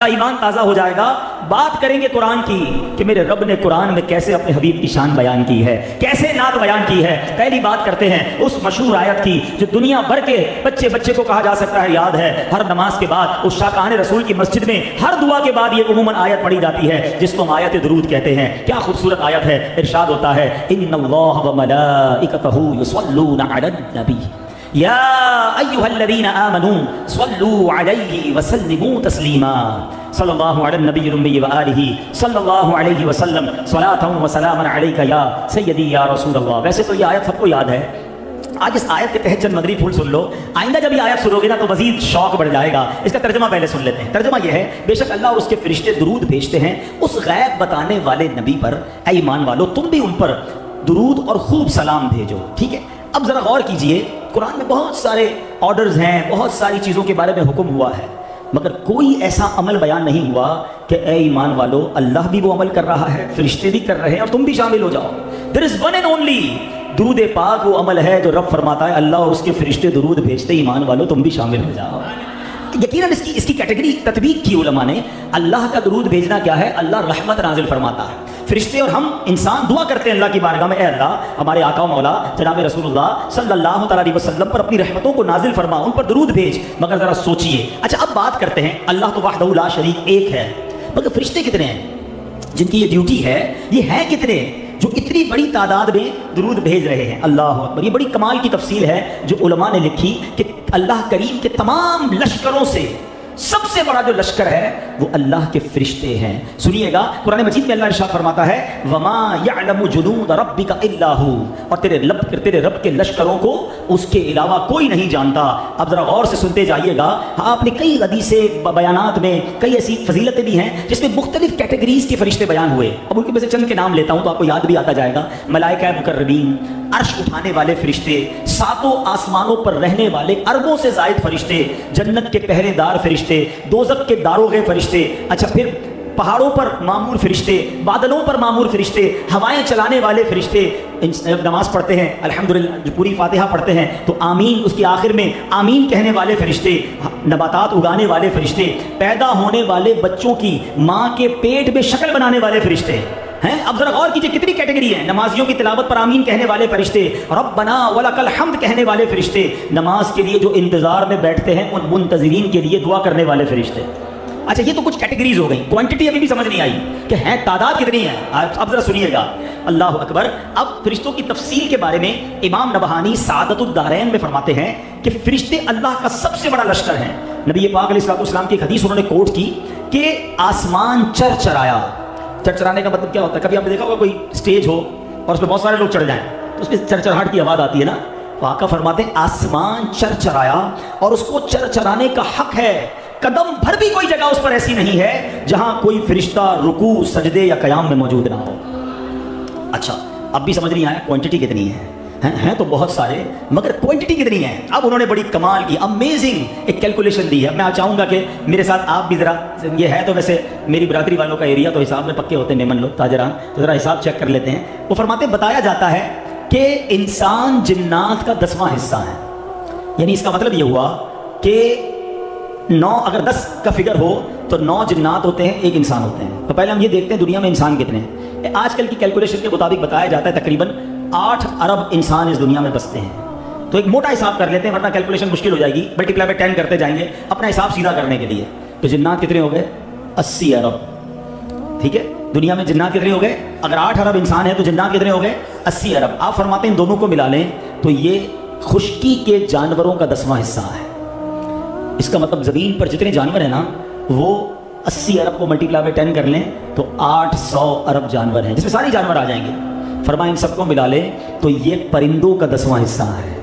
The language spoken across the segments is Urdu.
ایمان تازہ ہو جائے گا۔ بات کریں گے قرآن کی کہ میرے رب نے قرآن میں کیسے اپنے حبیب کی شان بیان کی ہے، کیسے نعت بیان کی ہے۔ پہلی بات کرتے ہیں اس مشہور آیت کی جو دنیا بھر کے بچے کو کہا جا سکتا ہے یاد ہے، ہر نماز کے بعد اس شاکان رسول کی مسجد میں ہر دعا کے بعد یہ عموماً آیت پڑھی جاتی ہے جس کو ہم آیت درود کہتے ہیں۔ کیا خوبصورت آیت ہے، ارشاد ہوتا ہے ان اللہ وملائکتہ یصلون علی النبی یا ایھا الذین آمنوا صلوا علیہ وسلموا تسلیما صلی اللہ علی النبی الأمی وآلہ صلی اللہ علیہ وسلم صلاۃ وسلاما علیک یا سیدی یا رسول اللہ۔ ویسے تو یہ آیت سب کو یاد ہے، آج اس آیت کے تحت چند مدری پھول سن لو، آئندہ جب یہ آیت سنو گے نا تو مزید شوق بڑھ جائے گا۔ اس کا ترجمہ پہلے سن لیتے ہیں۔ ترجمہ یہ ہے، بے شک اللہ اور اس کے فرشتے درود بھیجتے ہیں اس غیب بتانے والے نبی پر، اے ایمان والو تم بھی ان پر درود اور خوب سلام بھیجو۔ ٹھیک ہے، اب ذرا غور کیجئے، قرآن میں بہت سارے آرڈرز ہیں، بہت ساری چیزوں کے بارے میں حکم ہوا ہے، مگر کوئی ایسا عمل بیان نہیں ہوا کہ اے ایمان والو اللہ بھی وہ عمل کر رہا ہے، فرشتے بھی کر رہے ہیں اور تم بھی شامل ہو جاؤ۔ There is one and only، درود پاک وہ عمل ہے جو رب فرماتا ہے اللہ اور اس کے فرشتے درود بھیجتے، ایمان والو تم بھی شامل ہو جاؤ۔ یقیناً اس کی کیٹیگری تطبیق کی علماء نے۔ اللہ کا درود بھیجنا کیا ہے؟ اللہ رحمت نازل فرماتا ہے، فرشتے اور ہم انسان دعا کرتے ہیں اللہ کی بارگاہ میں، اے اللہ ہمارے آقا و مولا جناب رسول اللہ صلی اللہ تعالیٰ علیہ وسلم پر اپنی رحمتوں کو نازل فرما، ان پر درود بھیج۔ مگر ذرا سوچئے، اچھا اب بات کرتے ہیں، اللہ تو وحدہ لا شریک ایک ہے، مگر فرشتے کتنے ہیں جن کی یہ ڈیوٹی ہے؟ یہ ہیں کتنے جو اتنی بڑی تعداد میں درود بھیج رہے ہیں؟ اللہ اکبر، یہ بڑی کمال کی تفصیل ہے جو علماء نے لکھی کہ اللہ کریم کے تمام لشکروں سے سب سے بڑا جو لشکر ہے وہ اللہ کے فرشتے ہیں۔ سنیے گا، قرآن مجید میں اللہ ارشاد فرماتا ہے وَمَا يَعْلَمُ جُنُودَ رَبِّكَ إِلَّا هُ، اور تیرے رب کے لشکروں کو اس کے علاوہ کوئی نہیں جانتا۔ اب ذرا غور سے سنتے جائیے گا، آپ نے کئی حدیثیں بیانات میں کئی ایسی فضیلتیں بھی ہیں جس میں مختلف کیٹیگریز کے فرشتے بیان ہوئے۔ اب ان کے میں سے چند کے نام لیتا ہوں تو آپ کو یاد بھی آتا جائے گا۔ ملائکہ مقربین، عرش اٹھانے والے فرشتے، ساتوں آسمانوں پر رہنے والے اربوں سے زائد فرشتے، جنت کے پہرے دار فرشتے، دوزخ کے داروغے فرشتے، اچھا پھر پہاڑوں پر معمور فرشتے، بادلوں پر معمور فرشتے، ہوائیں چلانے والے فرشتے۔ جب نماز پڑھتے ہیں الحمدللہ، جو پوری فاتحہ پڑھتے ہیں تو آمین، اس کے آخر میں آمین کہنے والے فرشتے، نباتات اگانے والے فرشتے، پیدا ہونے والے بچوں کی ماں کے پیٹ میں شکل بنانے والے فرشتے ہیں۔ اب ذرا غور کیجئے کتنی کیٹیگری ہے۔ نمازیوں کی تلاوت پر آمین کہنے والے فرشتے، ربنا ولک الحمد کہنے والے فرشتے، نماز کے لیے جو انتظار میں بیٹھتے ہیں ان منتظرین کے لیے دعا کرنے والے فرشتے۔ اچھا یہ تو کچھ کیٹیگریز ہو گئی، کوانٹٹی ابھی بھی سمجھ نہیں آئی کہ ہیں تعداد کتنی ہے۔ اب ذرا سنیے گا، اللہ اکبر۔ اب فرشتوں کی تفصیل کے بارے میں امام نبہانی سعادت الدارین میں فرماتے ہیں کہ فرشتے اللہ کا سب سے بڑا لشکر ہیں۔ نبی پاک علیہ السلام کی ایک حدیث انہوں نے کوٹ کی کہ آسمان چرچرایا۔ چرچرانے کا مطلب کیا ہوتا ہے؟ کبھی آپ نے دیکھا ہوگا کوئی اسٹیج ہو اور اس پہ بہت سارے لوگ چڑھ جائیں تو اس میں چرچراہٹ کی آواز آتی ہے نا، تو آقا فرماتے ہیں آسمان چرچرایا، اور اس کو چرچرانے کا حق ہے، قدم بھر بھی کوئی جگہ اس پر ایسی نہیں ہے جہاں کوئی فرشتہ رکوع سجدے یا قیام میں موجود نہ ہو۔ اچھا اب بھی سمجھ نہیں آیا کوانٹٹی کتنی ہے؟ ہیں تو بہت سارے، مگر کوانٹٹی کتنی ہے؟ اب انہوں نے بڑی کمال کی امیزنگ ایک کیلکولیشن دی ہے۔ میں چاہوں گا کہ میرے ساتھ آپ بھی ذرا، یہ ہے تو ویسے میری برادری والوں کا ایریا تو حساب میں پکے ہوتے ہیں، میمن لوگ تاجران، تو ذرا حساب چیک کر لیتے ہیں۔ وہ فرماتے بتایا جاتا ہے کہ انسان جنات کا 10واں حصہ ہے، یعنی اس کا مطلب یہ ہوا کہ 9، اگر 10 کا فگر ہو تو 9 جنات ہوتے ہیں، 1 انسان ہوتے ہیں۔ تو پہلے ہم یہ دیکھتے ہیں دنیا میں انسان کتنے ہیں۔ آج کل کی کیلکولیشن کے مطابق بتایا جاتا ہے تقریباً 8 ارب انسان اس دنیا میں بستے ہیں۔ تو ایک موٹا حساب کر لیتے ہیں ورنہ کیلکولیشن مشکل ہو جائے گی، ملٹی پلائی 10 کرتے جائیں گے اپنا حساب سیدھا کرنے کے لیے۔ تو جنات کتنے ہو گئے؟ 80 ارب۔ ٹھیک ہے، دنیا میں جنات کتنے ہو گئے؟ اگر 8 ارب انسان ہے تو جنات کتنے ہو گئے؟ 80 ارب۔ آپ فرماتے ہیں ان دونوں کو ملا لیں تو یہ خشکی کے جانوروں کا 10واں حصہ ہے۔ اس کا مطلب زمین پر جتنے جانور ہیں نا وہ 80 ارب کو ملٹی پلائی 10 کر لیں تو 800 ارب جانور ہیں، جس میں ساری جانور آ جائیں گے۔ فرمائیں ان سب کو ملا لیں تو یہ پرندوں کا 10واں حصہ ہے۔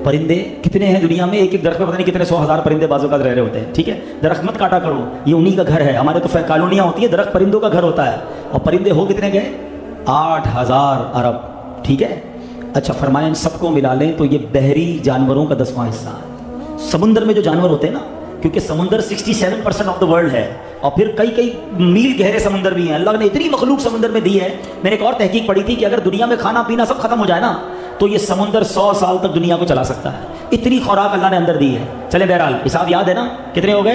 پرندے کتنے ہیں دنیا میں؟ ایک درخت میں پتہ نہیں کتنے 100,000 پرندے بازو کا رہ رہے ہوتے ہیں۔ ٹھیک ہے، درخت مت کاٹا کرو، یہ انہی کا گھر ہے۔ ہمارے تو کالونیاں ہوتی ہیں، درخت پرندوں کا گھر ہوتا ہے، اور پرندے ہو کتنے گئے؟ 8000 ارب۔ ٹھیک ہے، اچھا فرمائیں ان سب کو ملا لیں تو یہ بحری جانوروں کا 10واں حصہ ہے۔ سمندر میں جو جانور ہوتے ہیں نا، کیونکہ سمندر 67% آف دا ورلڈ ہے، اور پھر کئی میل گہرے سمندر بھی ہیں، اللہ نے اتنی مخلوق سمندر میں دی ہے۔ میں نے ایک اور تحقیق پڑھی تھی کہ اگر دنیا میں کھانا پینا سب ختم ہو جائے نا تو یہ سمندر 100 سال تک دنیا کو چلا سکتا ہے، اتنی خوراک اللہ نے اندر دی ہے۔ چلے بہرحال حساب یاد ہے نا، کتنے ہو گئے؟